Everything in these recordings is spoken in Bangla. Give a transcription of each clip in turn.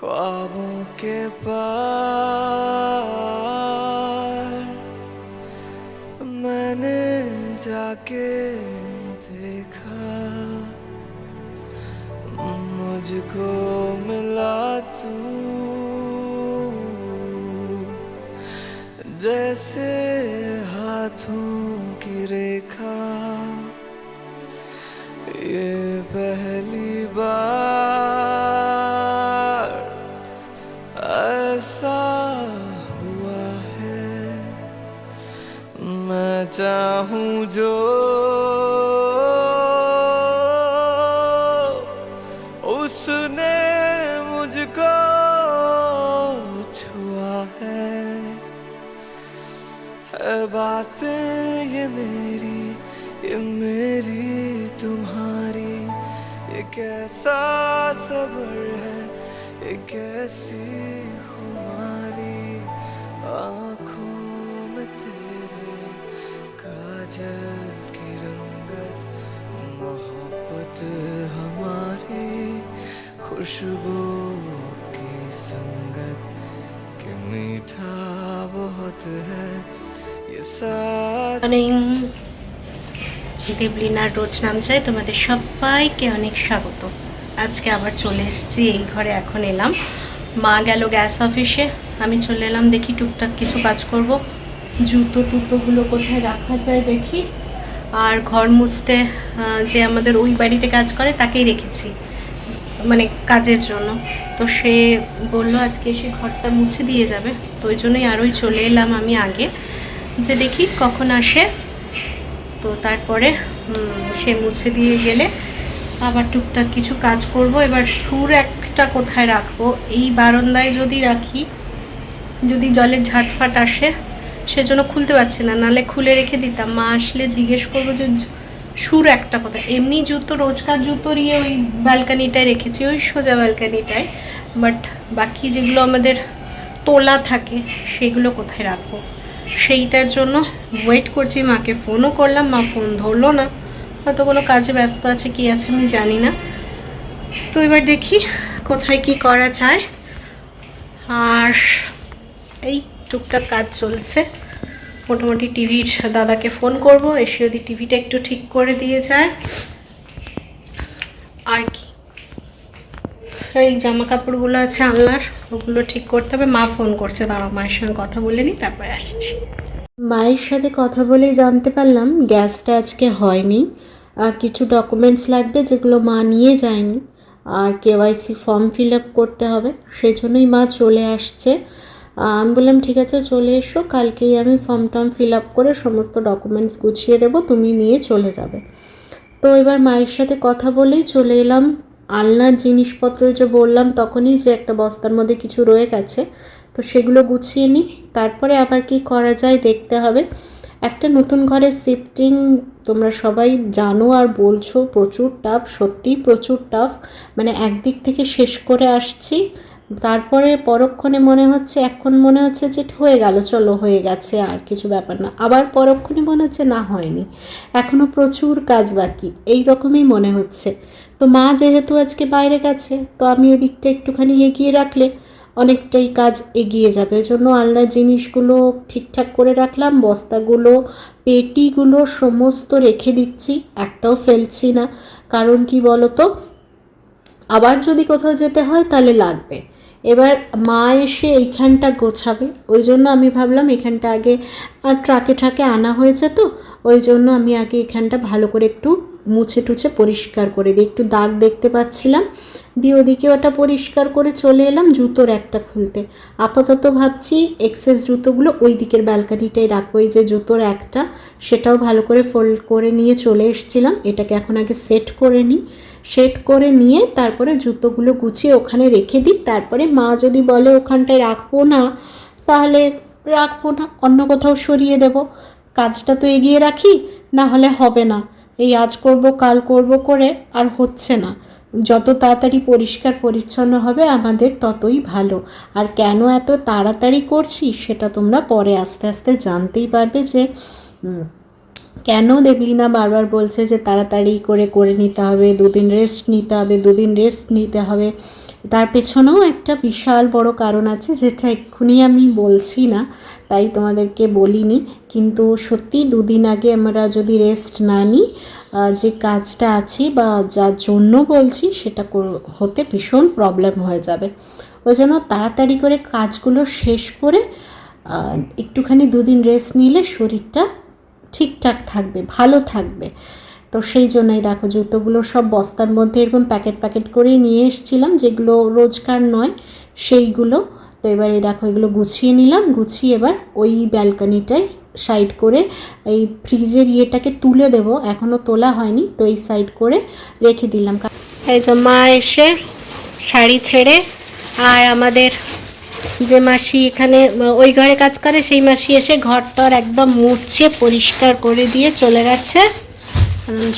ख्वाबों के पार मैंने जाके देखा, मुझको मिला तू जैसे हाथों की रेखा। ये पहली बार ऐसा हुआ है, मैं चाहूं जो उसने मुझको छुआ है बातें ये मेरी तुम्हारी, ये कैसा सब्र है, ये कैसी खुमारी। आँखों में तेरे काजल की रंगत, मोहब्बत हमारी खुशबू की संगत, कि मीठा बहुत है ये साथ। দেবলিনার রোজ নাম চাই তোমাদের সবাইকে অনেক স্বাগত। আজকে আবার চলে এসেছি এই ঘরে, এখন এলাম। মা গেল গ্যাস অফিসে, আমি চলে এলাম। দেখি টুকটাক কিছু কাজ করব, জুতোগুলো কোথায় রাখা যায় দেখি। আর ঘর মুছতে যে আমাদের ওই বাড়িতে কাজ করে তাকেই রেখেছি, মানে কাজের জন্য। তো সে বললো আজকে এসে ঘরটা মুছে দিয়ে যাবে, তো ওই জন্যই আরোই চলে এলাম আমি আগে, যে দেখি কখন আসে। তো তারপরে সে মুছে দিয়ে গেলে আবার টুকটাক কিছু কাজ করব। এবার সুর একটা কোথায় রাখবো, এই বারান্দায় যদি রাখি, যদি জলের ঝাটফাট আসে সেজন্য খুলতে পারছি না, নাহলে খুলে রেখে দিতাম। মা আসলে জিজ্ঞেস করবো যে সুর একটা কোথায়। এমনি জুতো, রোজকার জুতো নিয়ে ওই ব্যালকানিটায় রেখেছি, ওই সোজা ব্যালকানিটায়, বাট বাকি যেগুলো আমাদের তোলা থাকে সেগুলো কোথায় রাখবো, সেইটার জন্য ওয়েট করছি। মাকে ফোনও করলাম, মা ফোন ধরলো না, হয়তো কোনো কাজে ব্যস্ত আছে, কি আছে আমি জানি না। তো এবার দেখি কোথায় কি করা যায়। আর এই টুকটাক কাজ চলছে মোটামুটি। টিভির দাদাকে ফোন করব, এসে যদি টিভিটা একটু ঠিক করে দিয়ে যায়। আর কি এই জামা কাপড়গুলো আছে আনলার, ওগুলো ঠিক করতে হবে। মা ফোন করছে, দাঁড়াও মায়ের সঙ্গে কথা বলে নিই, তারপরে আসছি। মায়ের সাথে কথা বলেই জানতে পারলাম গ্যাসটা আজকে হয়নি। কিছু ডকুমেন্টস লাগবে যেগুলো মা নিয়ে যায়নি, আর কেওয়াইসি ফর্ম ফিল আপ করতে হবে, সেই জন্যই মা চলে আসছে। আমি বললাম ঠিক আছে চলে এসো, কালকেই আমি ফর্ম টর্ম ফিল আপ করে সমস্ত ডকুমেন্টস গুছিয়ে দেবো, তুমি নিয়ে চলে যাবে। তো এবার মায়ের সাথে কথা বলেই চলে এলাম। আলনার জিনিসপত্র যে বললাম তখনই, যে একটা বস্তার মধ্যে কিছু রয়ে গেছে, তো সেগুলো গুছিয়ে নিই, তারপরে আবার কি করা যায় দেখতে হবে। একটা নতুন ঘরের শিফটিং তোমরা সবাই জানো আর বলছো প্রচুর টাফ, সত্যিই প্রচুর টাফ। মানে একদিক থেকে শেষ করে আসছি, তারপরে পরক্ষণে মনে হচ্ছে, এখন মনে হচ্ছে যে হয়ে গেল, চলো হয়ে গেছে আর কিছু ব্যাপার না, আবার পরক্ষণে মনে হচ্ছে না হয়নি, এখনও প্রচুর কাজ বাকি, এই রকমই মনে হচ্ছে। তো মা যেহেতু আজকে বাইরে গেছে, তো আমি এদিকটা একটুখানি এগিয়ে রাখলে অনেকটাই কাজ এগিয়ে যাবে। ওই জন্য আলনার জিনিসগুলো ঠিকঠাক করে রাখলাম, বস্তাগুলো পেটিগুলো সমস্ত রেখে দিচ্ছি, একটাও ফেলছি না। কারণ কি বলো তো, আবার যদি কোথাও যেতে হয় তাহলে লাগবে। এবার মা এসে এইখানটা গোছাবে, ওই জন্য আমি ভাবলাম এখানটা আগে, আর ট্রাকে আনা হয়েছে, তো ওই জন্য আমি আগে এখানটা ভালো করে একটু মুছে টুছে পরিষ্কার করে দিই। একটু দাগ দেখতে পাচ্ছিলাম, দিয়ে ওদিকে ওটা পরিষ্কার করে চলে এলাম জুতোর একটা খুলতে। আপাতত ভাবছি এক্সেস জুতোগুলো ওই দিকের ব্যালকানিটাই রাখবো। এই যে জুতোর একটা, সেটাও ভালো করে ফোল্ড করে নিয়ে চলে এসেছিলাম। এটাকে এখন আগে সেট করে নিই, সেট করে নিয়ে তারপরে জুতোগুলো গুছিয়ে ওখানে রেখে দিই। তারপরে মা যদি বলে ওখানটায় রাখবো না, তাহলে রাখবো না, অন্য কোথাও সরিয়ে দেব। কাজটা তো এগিয়ে রাখি, না হলে হবে না। এই আজ করব কাল করব করে আর হচ্ছে না। যত তাড়াতাড়ি পরিষ্কার পরিচ্ছন্ন হবে আমাদের ততই ভালো। আর কেন এত তাড়াতাড়ি করছি সেটা তোমরা পরে আস্তে আস্তে জানতেই পারবে, যে কেন দেবলিনা বারবার বলছে যে তাড়াতাড়ি করে নিতে হবে, দুদিন রেস্ট নিতে হবে, তার পেছনেও একটা বিশাল বড় কারণ আছে, যেটা এক্ষুনি আমি বলছি না, তাই তোমাদেরকে বলিনি। কিন্তু সত্যি 2 দিন আগে আমরা যদি রেস্ট না নিই, যে কাজটা আছে বা যার জন্য বলছি সেটা হতে ভীষণ প্রবলেম হয়ে যাবে। ওই জন্য তাড়াতাড়ি করে কাজগুলো শেষ করে একটুখানি 2 দিন রেস্ট নিলে শরীরটা ঠিকঠাক থাকবে, ভালো থাকবে। তো সেই জন্যই দেখো জুতোগুলো সব বস্তার মধ্যে এরকম প্যাকেট প্যাকেট করেই নিয়ে এসেছিলাম, যেগুলো রোজকার নয় সেইগুলো। তো এবারে দেখো এগুলো গুছিয়ে নিলাম, গুছিয়ে এবার ওই ব্যালকনিটায় সাইড করে এই ফ্রিজের ইয়েটাকে তুলে দেব, এখনও তোলা হয়নি, তো এই সাইড করে রেখে দিলাম। এই যে মা এসে শাড়ি ছেড়ে, আর আমাদের যে মাসি এখানে ওই ঘরে কাজ করে সেই মাসি এসে ঘরটার একদম মুছে পরিষ্কার করে দিয়ে চলে গেছে।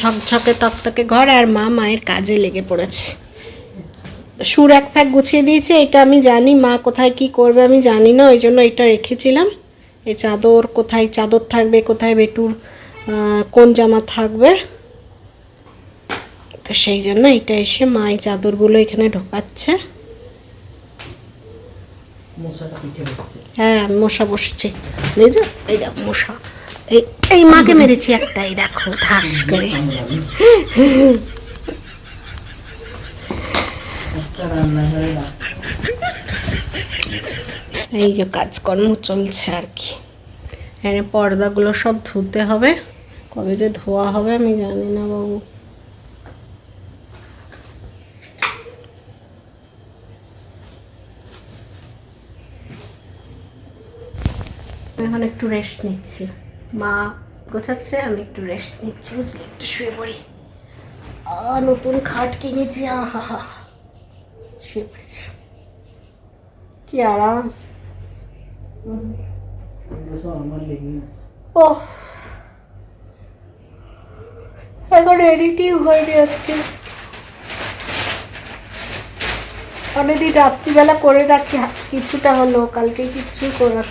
ঝকঝকে তকতকে ঘর, আর মা মায়ের কাজে লেগে পড়েছে। সুর এক ফ্যাক গুছিয়ে দিয়েছে, এটা আমি জানি মা কোথায় কি করবে আমি জানি না, ওই জন্য এটা রেখেছিলাম। এই চাদর কোথায় চাদর থাকবে, কোথায় বেটুর কোন জামা থাকবে, তো সেই জন্য এটা এসে মা এই চাদরগুলো এখানে ঢোকাচ্ছে। হ্যাঁ মশা বসছে, বুঝছো? এই দেখো মশা, এই মাকে মেরেছি একটাই, দেখো ধাস করে। এই যে কাজকর্ম চলছে আর কি। এখানে পর্দাগুলো সব ধুতে হবে, কবে যে ধোয়া হবে আমি জানি না বাবু। এখন একটু রেস্ট নিচ্ছি, মা গোছাচ্ছে, আমি একটু রেস্ট নিচ্ছি, বুঝলি? একটু শুয়ে পড়ি। নতুন খাট কিনেছি, আহা হা, শুয়ে পড়েছি, কি আরাম। ও এখন এডিটিং হয়নি আজকে, অনেকদিন রাত্রিবেলা করে রাখি, কিছুটা হলো, কালকে কিচ্ছু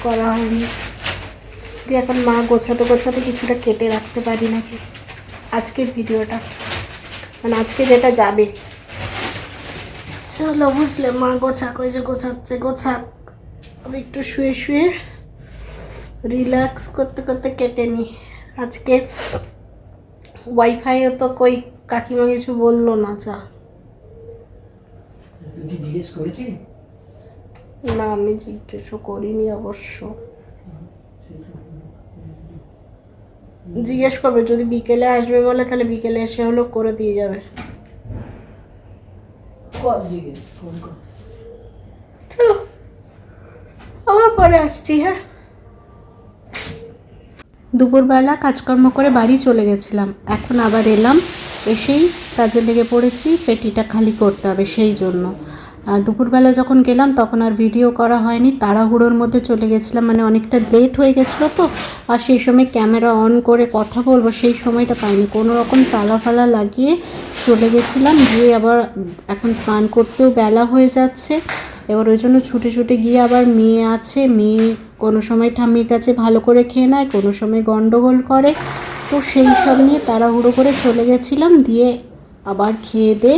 করা হয়নি। দিয়ে এখন মা গোছাতে গোছাতে কিছুটা কেটে রাখতে পারি নাকি আজকের ভিডিওটা, মানে আজকে যেটা যাবে। চলো বুঝলে, মা গোছাক, ওই যে গোছাচ্ছে, গোছাক, আমি একটু শুয়ে শুয়ে রিল্যাক্স করতে করতে কেটে নিই। আজকে ওয়াইফাইও তো কই কাকিমা কিছু বললো না। যা জিজ্ঞেস করেছি না, আমি জিজ্ঞেসও করিনি অবশ্য। জিজ্ঞেস করবে, যদি বিকেলে আসবে বলে তাহলে বিকেলে এসে হলো করে দিয়ে যাবে। চলো আবার পরে আসছি। হ্যাঁ, দুপুরবেলা কাজকর্ম করে বাড়ি চলে গেছিলাম, এখন আবার এলাম, এসেই কাজে লেগে পড়েছি, পেটিটা খালি করতে হবে সেই জন্য। দুপুরবেলা যখন গেলাম তখন আর ভিডিও করা হয়নি, তাড়াহুড়োর মধ্যে চলে গেছিলাম, মানে অনেকটা লেট হয়ে গেছিলো তো। আর সেই সময় ক্যামেরা অন করে কথা বলবো সেই সময়টা পাইনি, কোনো রকম তালা ফালা লাগিয়ে চলে গেছিলাম। গিয়ে আবার এখন স্নান করতেও বেলা হয়ে যাচ্ছে, এবার ওই জন্য ছুটে ছুটে গিয়ে আবার মেয়ে আছে, মেয়ে কোনো সময় ঠাম্মির কাছে ভালো করে খেয়ে নেয়, কোনো সময় গন্ডগোল করে, তো সেই সব নিয়ে তাড়াহুড়ো করে চলে গেছিলাম। দিয়ে আবার খেয়ে দিয়ে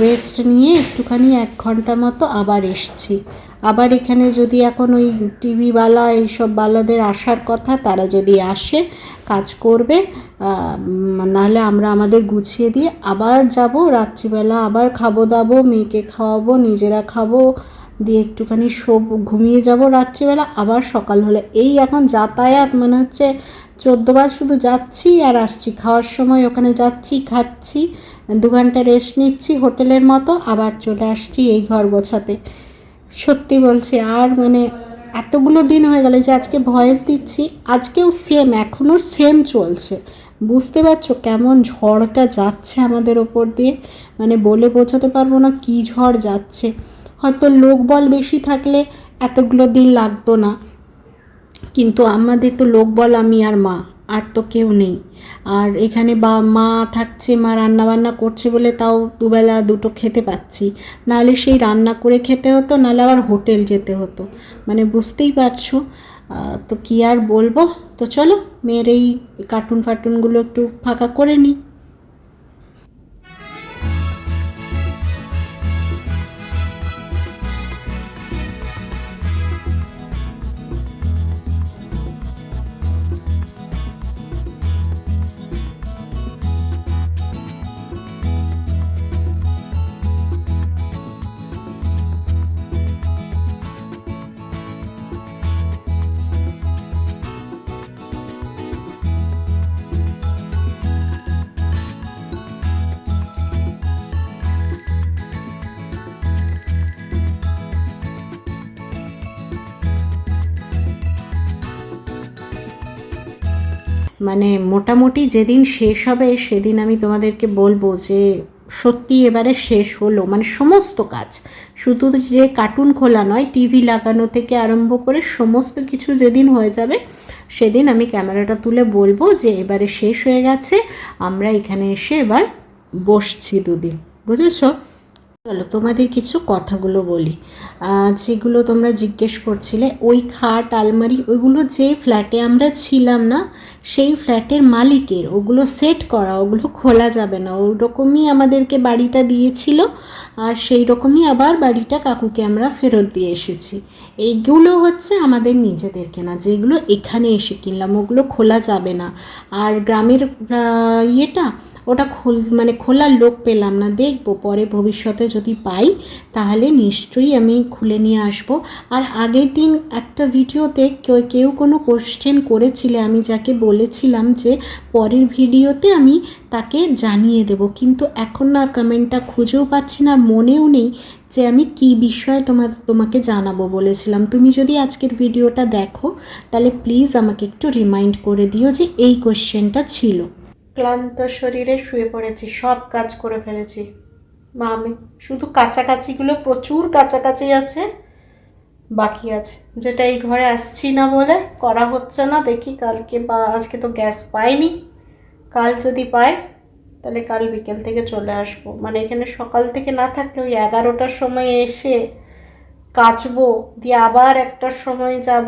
রেস্ট নিয়ে একটুখানি 1 ঘন্টা মতো আবার এসছি। আবার এখানে যদি এখন ওই টিভিওয়ালা এইসব বালাদের আসার কথা, তারা যদি আসে কাজ করবে, নাহলে আমরা আমাদের গুছিয়ে দিয়ে আবার যাব রাত্রিবেলা, আবার খাবো দাবো, মেয়েকে খাওয়াবো, নিজেরা খাবো, দিয়ে একটুখানি ঘুমিয়ে যাব রাত্রিবেলা, আবার সকাল হলে। এই এখন যাতায়াত মনে হচ্ছে 14 বার শুধু যাচ্ছি আর আসছি, খাওয়ার সময় ওখানে যাচ্ছি, খাচ্ছি, 2 ঘন্টা রেস্ট নিচ্ছি হোটেলের মতো, আবার চলে আসছি এই ঘর গোছাতে। সত্যি বলছি, আর মানে এতগুলো দিন হয়ে গেল যে আজকে ভয়েস দিচ্ছি, আজকেও সেম, এখনও সেম চলছে। বুঝতে পারছো কেমন ঝড়টা যাচ্ছে আমাদের ওপর দিয়ে, মানে বলে বোঝাতে পারবো না কি ঝড় যাচ্ছে। হয়তো লোকবল বেশি থাকলে এতগুলো দিন লাগতো না, কিন্তু আমাদের তো লোকবল আমি আর মা, আর তো কেউ নেই। আর এখানে মা থাকছে, মা রান্নাবান্না করছে বলে তাও দুবেলা দুটো খেতে পাচ্ছি, নাহলে সেই রান্না করে খেতে হতো, নাহলে আবার হোটেল যেতে হতো, মানে বুঝতেই পারছো। তো কি আর বলবো। তো চলো মেয়ের এই কার্টুন ফার্টুনগুলো একটু ফাঁকা করে নিই। মানে মোটামুটি যেদিন শেষ হবে সেদিন আমি তোমাদেরকে বলবো যে সত্যি এবারে শেষ হলো, মানে সমস্ত কাজ, শুধু যে কার্টুন খোলা নয়, টিভি লাগানো থেকে আরম্ভ করে সমস্ত কিছু যেদিন হয়ে যাবে সেদিন আমি ক্যামেরাটা তুলে বলবো যে এবারে শেষ হয়ে গেছে, আমরা এখানে এসে এবার বসছি দুদিন, বুঝেছো? চলো তোমাদের কিছু কথাগুলো বলি। যেগুলো তোমরা জিজ্ঞেস করছিলে, ওই খাট আলমারি ওইগুলো যে ফ্ল্যাটে আমরা ছিলাম না সেই ফ্ল্যাটের মালিকের, ওগুলো সেট করা, ওগুলো খোলা যাবে না, ওই রকমই আমাদেরকে বাড়িটা দিয়েছিল, আর সেই রকমই আবার বাড়িটা কাকুকে আমরা ফেরত দিয়ে এসেছি। এইগুলো হচ্ছে আমাদের নিজেদের কেনা, যেগুলো এখানে এসে কিনলাম, ওগুলো খোলা যাবে না। আর গ্রামের ইয়েটা ওটা মানে খোলার লোক পেলাম না, দেখবো পরে ভবিষ্যতে যদি পাই তাহলে নিশ্চয়ই আমি খুলে নিয়ে আসবো। আর আগের দিন একটা ভিডিওতে কেউ কোনো কোশ্চেন করেছিলে, আমি যাকে বলেছিলাম যে পরের ভিডিওতে আমি তাকে জানিয়ে দেব, কিন্তু এখন আর কমেন্টটা খুঁজেও পাচ্ছি না, মনেও নেই যে আমি কী বিষয়ে তোমাকে জানাবো বলেছিলাম। তুমি যদি আজকের ভিডিওটা দেখো তাহলে প্লিজ আমাকে একটু রিমাইন্ড করে দিও যে এই কোশ্চেনটা ছিল। ক্লান্ত শরীরে শুয়ে পড়েছি, সব কাজ করে ফেলেছি মা, আমি শুধু কাছাকাছিগুলো প্রচুর কাছাকাছি আছে, বাকি আছে, যেটা এই ঘরে আসছি না বলে করা হচ্ছে না। দেখি কালকে বা আজকে তো গ্যাস পাইনি, কাল যদি পাই তাহলে কাল বিকেল থেকে চলে আসবো, মানে এখানে সকাল থেকে না থাকলে ওই 11টার সময় এসে কাচবো, দিয়ে আবার 1টার সময় যাব,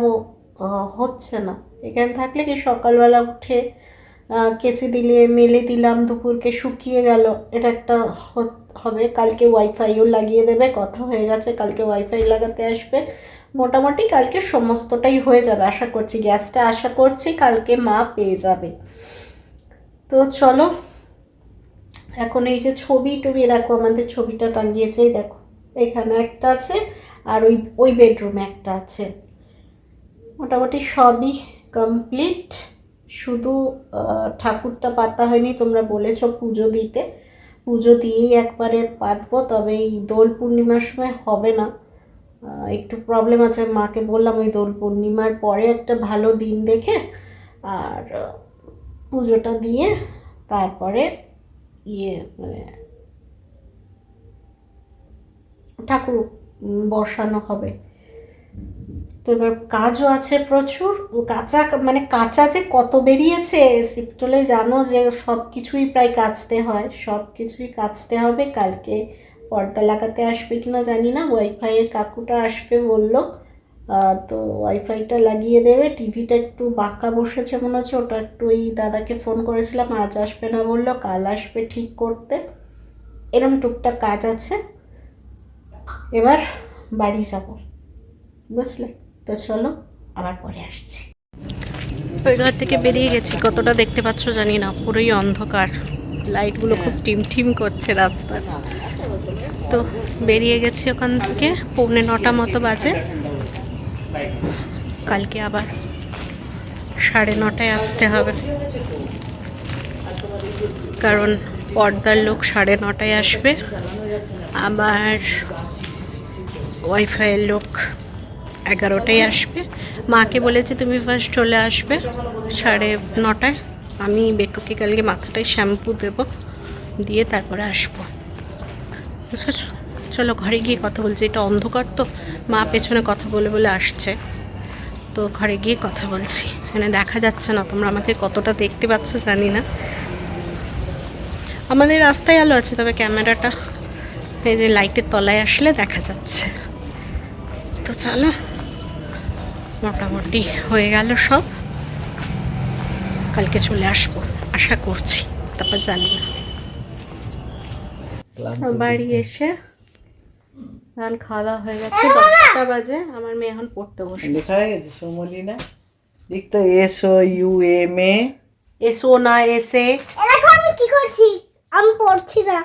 হচ্ছে না। এখানে থাকলে কি সকালবেলা উঠে কেচে দিলে মেলে দিলাম, দুপুরকে শুকিয়ে গেল, এটা একটা হবে। কালকে ওয়াইফাইও লাগিয়ে দেবে, কথা হয়ে গেছে, কালকে ওয়াইফাই লাগাতে আসবে, মোটামুটি কালকে সমস্তটাই হয়ে যাবে আশা করছি। গ্যাসটা আশা করছি কালকে মা পেয়ে যাবে। তো চলো এখন এই যে ছবি টবি দেখো, আমাদের ছবিটা টাঙিয়েছে, দেখো এখানে একটা আছে আর ওই বেডরুমে একটা আছে, মোটামুটি সবই কমপ্লিট। শুধু ঠাকুরটা পাতা হয়নি, তোমরা বলেছো পুজো দিতে, পুজো দিয়েই একবারে পাতবো, তবে এই দোল পূর্ণিমার সময় হবে না, একটু প্রবলেম আছে। মাকে বললাম ওই দোল পূর্ণিমার পরে একটা ভালো দিন দেখে আর পুজোটা দিয়ে তারপরে মানে ঠাকুর বসানো হবে। তো এবার কাজও আছে প্রচুর, কাঁচা যে কত বেরিয়েছে শিবটোলে, জানো যে সব কিছুই প্রায় কাচতে হয়, সব কিছুই কাচতে হবে। কালকে পর্দা লাগাতে আসবে কিনা জানি না, ওয়াইফাইয়ের কাকুটা আসবে বললো, তো ওয়াইফাইটা লাগিয়ে দেবে। টিভিটা একটু বাঁকা বসেছে মনে হচ্ছে, ওটা একটু ওই দাদাকে ফোন করেছিলাম, আজ আসবে না বললো, কাল আসবে ঠিক করতে। এরম টুকটাক কাজ আছে, এবার বাড়ি যাব, বুঝলে? তো চলো আবার পরে আসছি। ওই ঘর থেকে বেরিয়ে গেছি, কতটা দেখতে পাচ্ছ জানি না, পুরোই অন্ধকার, লাইটগুলো খুব টিম করছে রাস্তার। তো বেরিয়ে গেছি ওখান থেকে, 9:45 মতো বাজে। কালকে আবার 9:30 আসতে হবে, কারণ পর্দার লোক 9:30 আসবে, আবার ওয়াইফাইয়ের লোক 11টায় আসবে। মাকে বলেছে তুমি ফার্স্ট চলে আসবে 9:30, আমি বেটুকে কালকে মাথাটায় শ্যাম্পু দেবো, দিয়ে তারপরে আসবো, বুঝেছো? চলো ঘরে গিয়ে কথা বলছি, এটা অন্ধকার তো, মা পেছনে কথা বলে বলে আসছে, তো ঘরে গিয়ে কথা বলছি। এখানে দেখা যাচ্ছে না, তোমরা আমাকে কতটা দেখতে পাচ্ছ জানি না, আমাদের রাস্তায় আলো আছে, তবে ক্যামেরাটা এই যে লাইটের তলায় আসলে দেখা যাচ্ছে। তো চলো, মোটামুটি হয়ে গেল সব, কালকে চলে আসবো আশা করছি, তারপর জানি না। বাড়ি এসে ধান খাওয়া দাওয়া হয়ে গেছে, 10টা বাজে, আমার মেয়ে এখন পড়তে বসে। লেখা হয়ে গেছে সোমলিনা, দেখ তো SOUMA, এসো না এসে আমি কি করছি? আমি পড়ছি না।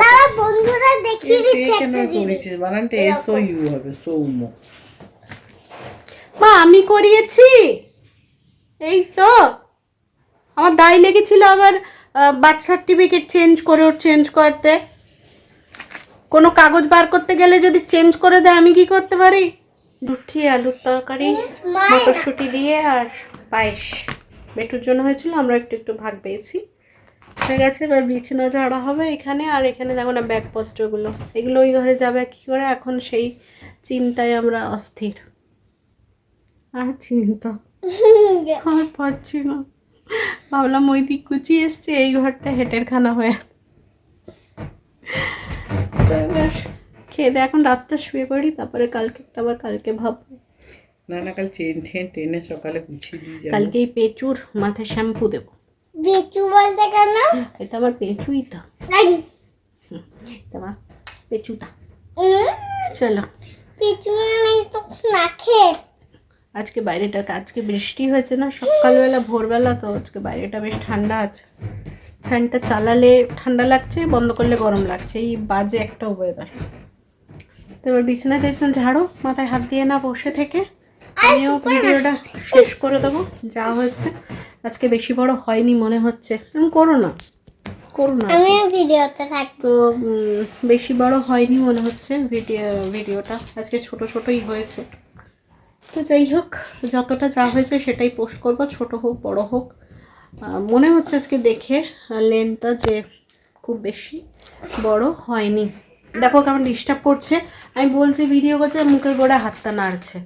দাদা বন্ধুরা দেখিয়ে দিচ্ছে একটা জিনিস। বানানটা SOU হবে, সৌম। মা আমি করিয়েছি, এই তো আমার দায় লেগেছিল আবার বার্থ সার্টিফিকেট চেঞ্জ করতে, কোনো কাগজ বার করতে গেলে যদি চেঞ্জ করে দেয় আমি কি করতে পারি? লুচি আলুর তরকারি মটরশুঁটি দিয়ে আর পায়েস বেটুর জন্য হয়েছিল, আমরা একটু একটু ভাগ পেয়েছি। হয়ে গেছে, এবার বিছানা ঝাড়া হবে এখানে। আর এখানে দেখো না ব্যাগপত্রগুলো, এগুলো ওই ঘরে যাবে কী করে, এখন সেই চিন্তায় আমরা অস্থির। আর চিন্তা আর পাচ্ছি না, ভাবলাম ওই দিক কুচি এসছে, এই ঘরটা হেঁটের খানা হয়ে। তো এবার খেয়ে দিয়ে এখন রাতটা শুয়ে পড়ি, তারপরে কালকে আবার কালকে ভাববো। না কাল টেনে সকালে গুছিয়ে দিয়ে যাবো। কালকে এই পেঁচুর মাথায় শ্যাম্পু দেবো। বেচু বলতে কেন? এটা আমার পেঁচুই তো, তোমার পেঁচুটা। চলো বেচু মানে তো নাকে। আজকে বাইরেটা, আজকে বৃষ্টি হয়েছে না সকালবেলা ভোরবেলা, তো আজকে বাইরেটা বেশ ঠান্ডা আছে। ফ্যানটা চালালে ঠান্ডা লাগছে, বন্ধ করলে গরম লাগছে, এই বাজে একটা ওয়েদার। তো এবার বিছানা টিছানা ঝাড়ো, মাথায় হাত দিয়ে না বসে থেকে আমিও ভিডিওটা শেষ করে দেবো। যা হয়েছে আজকে বেশি বড় হয়নি মনে হচ্ছে, করো না আমি ভিডিওতে থাকি। তো বেশি বড় হয়নি মনে হচ্ছে ভিডিওটা আজকে ছোট ছোটই হয়েছে। তো যাই হোক, যতটা যা হয়েছে সেটাই পোস্ট করবো, ছোট হোক বড় হোক। মনে হচ্ছে আজকে দেখে লেন্থটা যে খুব বেশি বড় হয়নি। দেখো কেমন ডিস্টার্ব করছে, আমি বলছি ভিডিও করছে, মুখের গোড়ায় হাতটা নাড়ছে।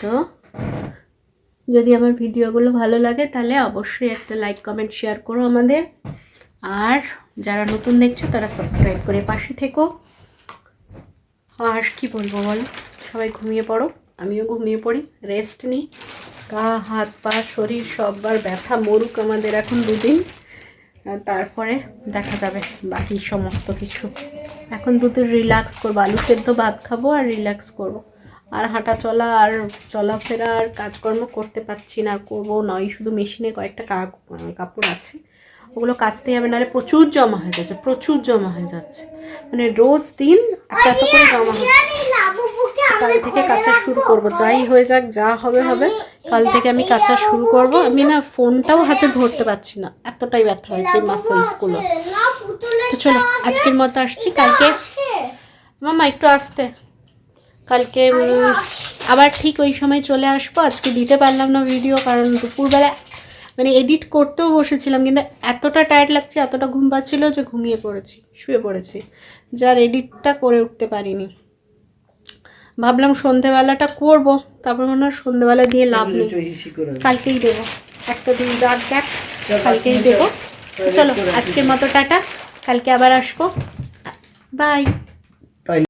তো যদি আমার ভিডিওগুলো ভালো লাগে তাহলে অবশ্যই একটা লাইক কমেন্ট শেয়ার করো আমাদের। আর যারা নতুন দেখছো তারা সাবস্ক্রাইব করে পাশে থেকো। আর কি বলবো বলো, সবাই ঘুমিয়ে পড়ো, আমিও ঘুমিয়ে পড়ি, রেস্ট নিই। গা হাত পা শরীর সববার ব্যথা মরুক আমাদের এখন 2 দিন, তারপরে দেখা যাবে বাকি সমস্ত কিছু। এখন 2 দিন রিল্যাক্স করবো, আলু সেদ্ধ ভাত খাবো আর রিল্যাক্স করবো। আর হাঁটা চলা আর চলাফেরা আর কাজকর্ম করতে পারছি না, আর করবো নয়। শুধু মেশিনে কয়েকটা কাপড় আছে, ওগুলো কাচতে যাবে, নাহলে প্রচুর জমা হয়ে যাচ্ছে, মানে রোজ দিন একটা করে জমা হচ্ছে। কাল থেকে কাচা শুরু করব, যাই হয়ে যাক, যা হবে হবে, কাল থেকে আমি কাচা শুরু করব। আমি না ফোনটাও হাতে ধরতে পারছি না, এতটাই ব্যথা হয়েছে মাসেলসগুলো। তো চলো আজকের মতো আসছি, কালকে মামা একটু আসতে, কালকে আবার ঠিক ওই সময় চলে আসবো। আজকে দিতে পারলাম না ভিডিও, কারণ দুপুরবেলা মানে এডিট করতেও বসেছিলাম, কিন্তু এতটা টায়ার্ড লাগছে, এতটা ঘুম পাচ্ছিলো যে শুয়ে পড়েছি, যার এডিটটা করে উঠতে পারিনি। ভাবলাম সন্ধেবেলাটা করব, তারপর মনে হয় সন্ধেবেলা দিয়ে লাভ নেই, কালকেই দেবো। একটা দিন যার দেখ, কালকেই দেবো। চলো আজকের মতো টাটা, কালকে আবার আসবো, বাই।